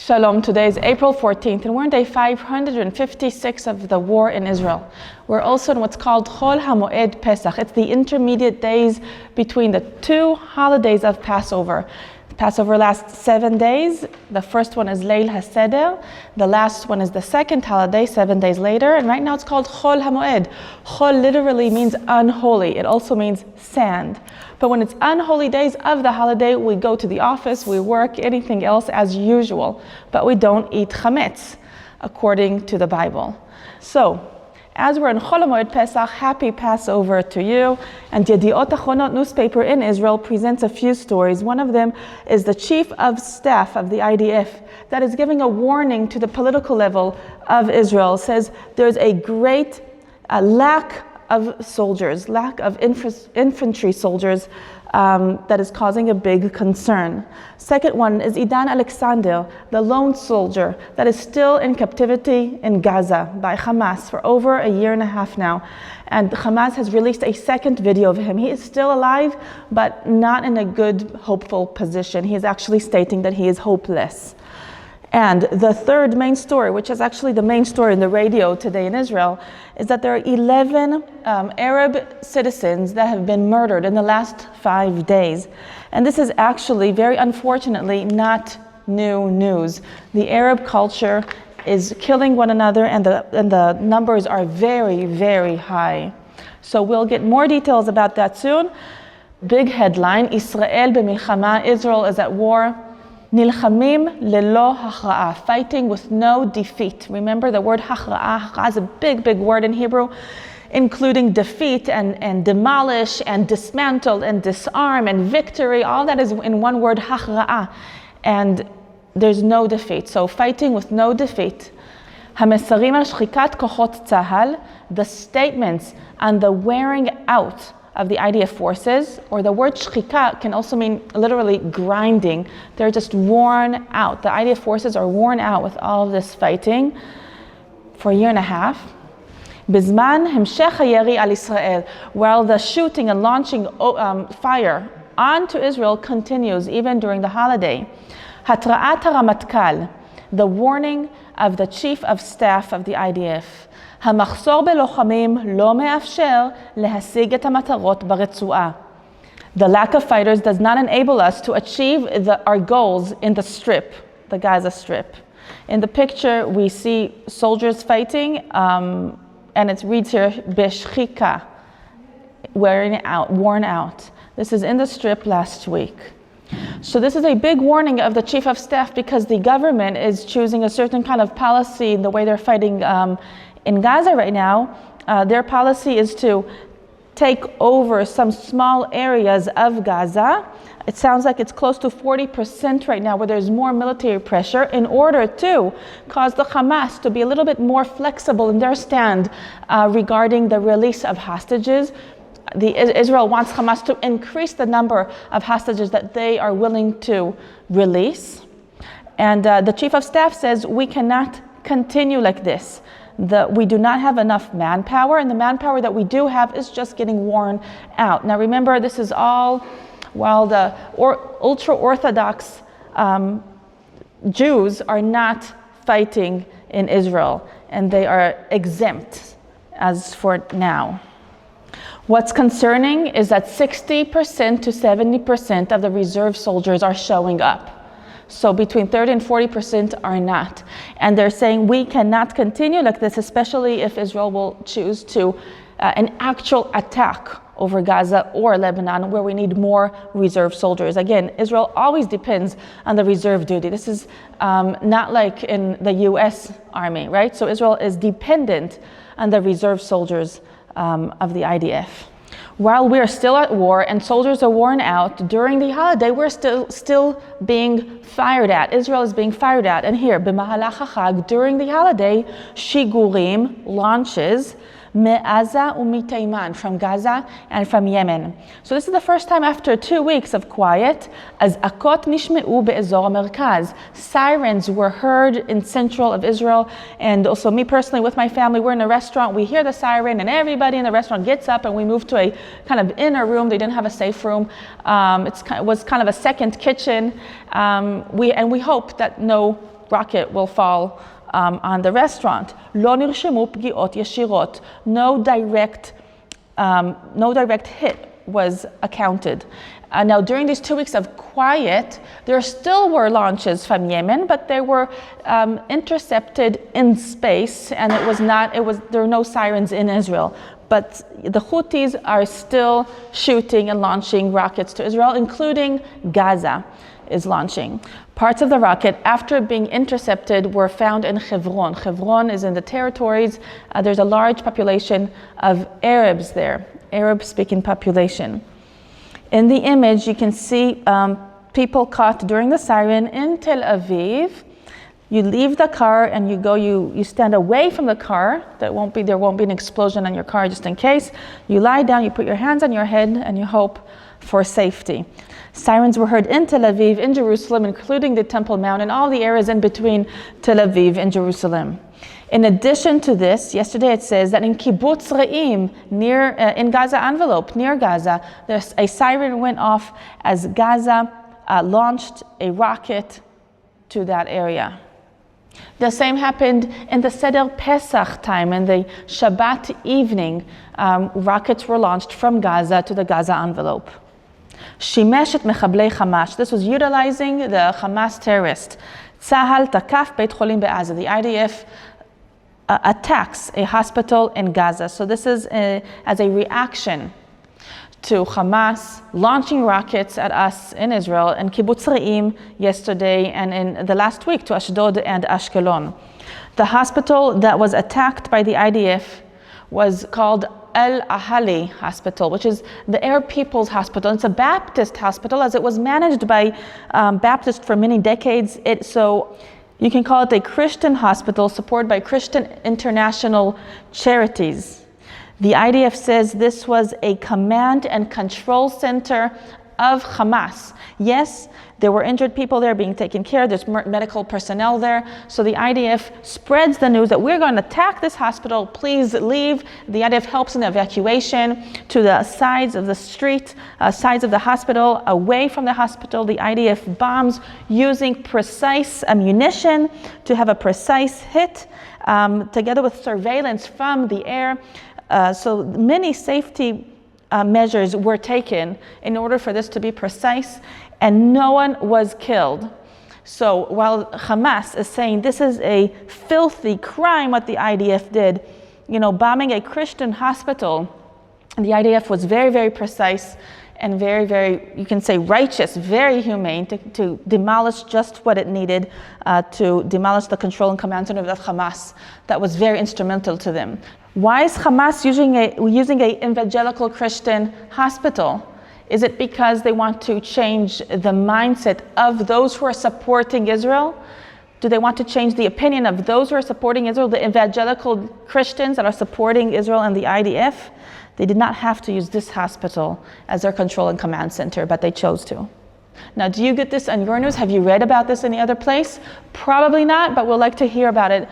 Shalom, today is April 14th and we're on day 556 of the war in Israel. We're also in what's called Chol HaMoed Pesach. It's the intermediate days between the two holidays of Passover. Passover lasts 7 days. The first one is Leil HaSeder. The last one is the second holiday, 7 days later. And right now it's called Chol HaMoed. Chol literally means unholy. It also means sand. But when it's unholy days of the holiday, we go to the office, we work, anything else as usual. But we don't eat chametz, according to the Bible. So, as we're in Chol HaMoed Pesach, happy Passover to you. And Yediot Achronot newspaper in Israel presents a few stories. One of them is the chief of staff of the IDF that is giving a warning to the political level of Israel. Says there's a great lack of soldiers, lack of infantry soldiers that is causing a big concern. Second one is Idan Alexander, the lone soldier that is still in captivity in Gaza by Hamas for over a year and a half now. And Hamas has released a second video of him. He is still alive, but not in a good, hopeful position. He is actually stating that he is hopeless. And the third main story, which is actually the main story in the radio today in Israel, is that there are 11 Arab citizens that have been murdered in the last 5 days. And this is actually, very unfortunately, not new news. The Arab culture is killing one another, and the numbers are very, very high. So we'll get more details about that soon. Big headline, Israel b'milchama, Israel is at war. Nilchamim lelo hachra'a, fighting with no defeat. Remember the word hachra'a. Hachra'a is a big, big word in Hebrew, including defeat and demolish and dismantle and disarm and victory. All that is in one word, hachra'a. And there's no defeat. So fighting with no defeat. Hamesarim al shchikat kochot tzahal, the statements on the wearing out of the IDF forces, or the word shchika can also mean literally grinding. They're just worn out. The IDF forces are worn out with all of this fighting for a year and a half. Bizman hemshech hayeri al Israel, while the shooting and launching fire onto Israel continues even during the holiday. Hatra'at haramatkal, the warning of the chief of staff of the IDF. המחסור בלוחמים לא מאפשר להשיג את המטרות ברצועה. The lack of fighters does not enable us to achieve our goals in the strip, the Gaza Strip. In the picture, we see soldiers fighting, and it reads here, beshchika, worn out. This is in the strip last week. So this is a big warning of the chief of staff because the government is choosing a certain kind of policy in the way they're fighting in Gaza right now. Their policy is to take over some small areas of Gaza. It sounds like it's close to 40% right now where there's more military pressure in order to cause the Hamas to be a little bit more flexible in their stand regarding the release of hostages. Israel wants Hamas to increase the number of hostages that they are willing to release. And the chief of staff says we cannot continue like this. We do not have enough manpower, and the manpower that we do have is just getting worn out. Now remember, this is all while the ultra-Orthodox Jews are not fighting in Israel, and they are exempt as for now. What's concerning is that 60% to 70% of the reserve soldiers are showing up. So between 30 and 40% are not. And they're saying we cannot continue like this, especially if Israel will choose to an actual attack over Gaza or Lebanon, where we need more reserve soldiers. Again, Israel always depends on the reserve duty. This is not like in the US Army, right? So Israel is dependent on the reserve soldiers of the IDF. While we are still at war and soldiers are worn out, during the holiday, we're still being fired at. Israel is being fired at. And here, b'mahalach hachag, during the holiday, shigurim, launches, me'aza u'mitayman, from Gaza and from Yemen. So this is the first time after 2 weeks of quiet, as akot nishme'u be'ezor ha'merkaz. Sirens were heard in central of Israel, and also me personally with my family, we're in a restaurant, we hear the siren, and everybody in the restaurant gets up, and we move to a kind of inner room. They didn't have a safe room. It was kind of a second kitchen. We hope that no rocket will fall on the restaurant. לא נרשמו פגיעות ישירות. No direct hit was accounted. Now, during these 2 weeks of quiet, there still were launches from Yemen, but they were intercepted in space, and there were no sirens in Israel. But the Houthis are still shooting and launching rockets to Israel, including Gaza is launching. Parts of the rocket, after being intercepted, were found in Hebron. Hebron is in the territories. There's a large population of Arabs there, Arab-speaking population. In the image, you can see people caught during the siren in Tel Aviv. You leave the car and you stand away from the car. There won't be an explosion on your car just in case. You lie down, you put your hands on your head, and you hope for safety. Sirens were heard in Tel Aviv, in Jerusalem, including the Temple Mount and all the areas in between Tel Aviv and Jerusalem. In addition to this, yesterday it says that in Kibbutz Re'im, in Gaza envelope, near Gaza, a siren went off as Gaza launched a rocket to that area. The same happened in the Seder Pesach time, in the Shabbat evening. Rockets were launched from Gaza to the Gaza envelope. שימש את מחבלי חמאס. This was utilizing the Hamas terrorist. צה"ל תקף בית חולים בעזה. The IDF attacks a hospital in Gaza. So this is as a reaction to Hamas launching rockets at us in Israel and Kibbutz Re'im yesterday and in the last week to Ashdod and Ashkelon. The hospital that was attacked by the IDF was called Al-Ahali Hospital, which is the Arab People's Hospital. It's a Baptist hospital, as it was managed by Baptists for many decades. So you can call it a Christian hospital supported by Christian international charities. The IDF says this was a command and control center of Hamas. Yes, there were injured people there being taken care of. There's medical personnel there. So the IDF spreads the news that we're going to attack this hospital. Please leave. The IDF helps in the evacuation to the sides of the street, sides of the hospital, away from the hospital. The IDF bombs using precise ammunition to have a precise hit, together with surveillance from the air. So many safety measures were taken in order for this to be precise, and no one was killed. So while Hamas is saying this is a filthy crime what the IDF did, bombing a Christian hospital, the IDF was very, very precise and very, very, you can say righteous, very humane to demolish just what it needed to demolish the control and command center of Hamas that was very instrumental to them. Why is Hamas using a evangelical Christian hospital? Is it because they want to change the mindset of those who are supporting Israel? Do they want to change the opinion of those who are supporting Israel, the evangelical Christians that are supporting Israel and the IDF? They did not have to use this hospital as their control and command center, but they chose to. Now, do you get this on your news? Have you read about this any other place? Probably not, but we'd like to hear about it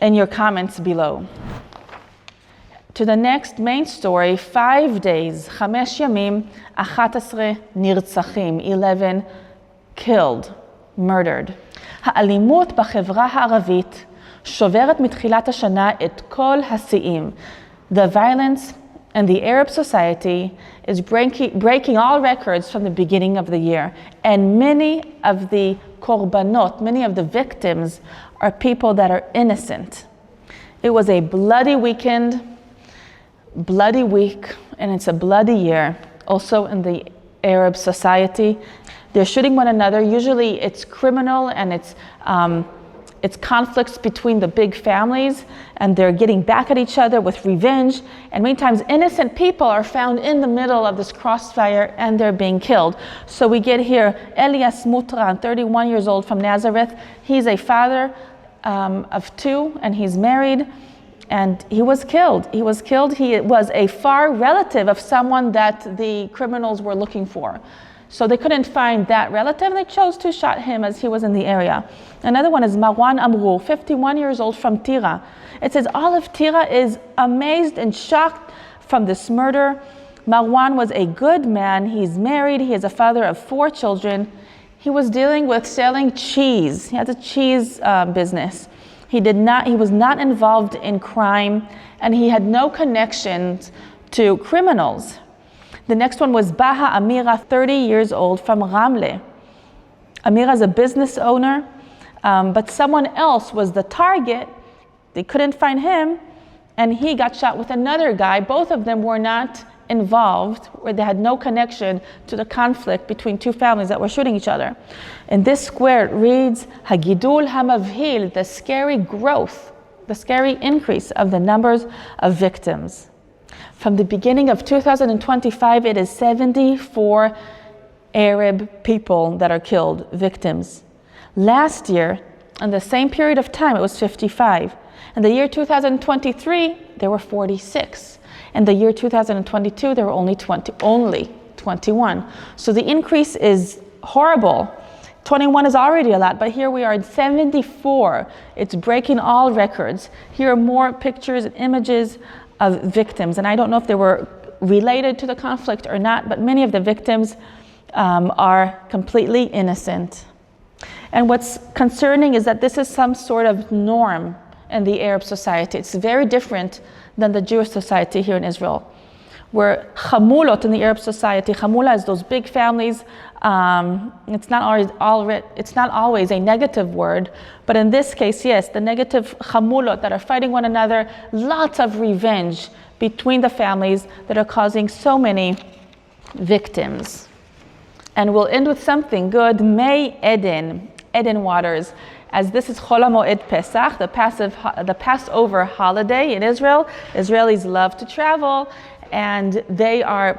in your comments below. To the next main story, 5 days, 5 ימים, 11 נרצחים, 11 killed, murdered. האלימות בחברה הערבית שוברת מתחילת השנה את כל השיאים. The violence in the Arab society is breaking all records from the beginning of the year. And many of the korbanot, many of the victims, are people that are innocent. It was a bloody weekend, bloody week, and it's a bloody year also in the Arab society. They're shooting one another. Usually it's criminal and it's conflicts between the big families, and they're getting back at each other with revenge, and many times innocent people are found in the middle of this crossfire and they're being killed. So we get here Elias Mutran, 31 years old, from Nazareth. He's a father of 2 and he's married. And he was killed. He was a far relative of someone that the criminals were looking for. So they couldn't find that relative, and they chose to shoot him as he was in the area. Another one is Marwan Amrou, 51 years old, from Tira. It says all of Tira is amazed and shocked from this murder. Marwan was a good man. He's married. He is a father of 4 children. He was dealing with selling cheese. He had a cheese business. He was not involved in crime, and he had no connections to criminals. The next one was Baha Amira, 30 years old, from Ramle. Amira is a business owner, but someone else was the target. They couldn't find him, and he got shot with another guy. Both of them were not involved, where they had no connection to the conflict between two families that were shooting each other. In this square it reads, Hagidul Hamavhil, the scary growth, the scary increase of the numbers of victims. From the beginning of 2025, it is 74 Arab people that are killed, victims. Last year, in the same period of time, it was 55. In the year 2023, there were 46. In the year 2022, there were only 21. So the increase is horrible. 21 is already a lot, but here we are at 74. It's breaking all records. Here are more pictures and images of victims. And I don't know if they were related to the conflict or not, but many of the victims are completely innocent. And what's concerning is that this is some sort of norm in the Arab society. It's very different than the Jewish society here in Israel, where chamulot in the Arab society, chamula is those big families. It's not always a negative word, but in this case, yes, the negative chamulot that are fighting one another, lots of revenge between the families that are causing so many victims. And we'll end with something good. May Eden waters, as this is Chol HaMoed Pesach, the Passover holiday in Israel. Israelis love to travel, and they are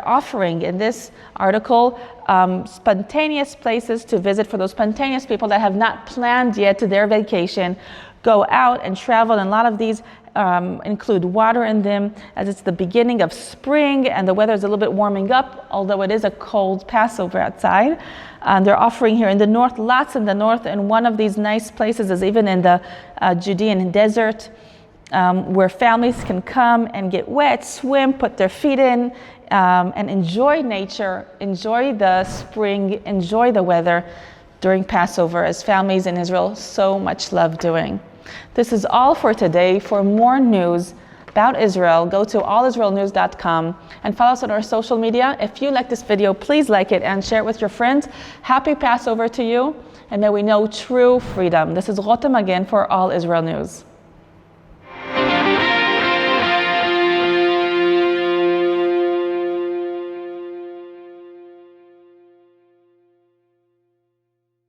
offering in this article spontaneous places to visit for those spontaneous people that have not planned yet their vacation. Go out and travel, and a lot of these include water in them, as it's the beginning of spring and the weather is a little bit warming up, although it is a cold Passover outside. They're offering here in the north, lots in the north, and one of these nice places is even in the Judean desert, where families can come and get wet, swim, put their feet in, and enjoy nature, enjoy the spring, enjoy the weather during Passover, as families in Israel so much love doing. This is all for today. For more news about Israel, go to allisraelnews.com and follow us on our social media. If you like this video, please like it and share it with your friends. Happy Passover to you, and may we know true freedom. This is Rotem Magen for All Israel News.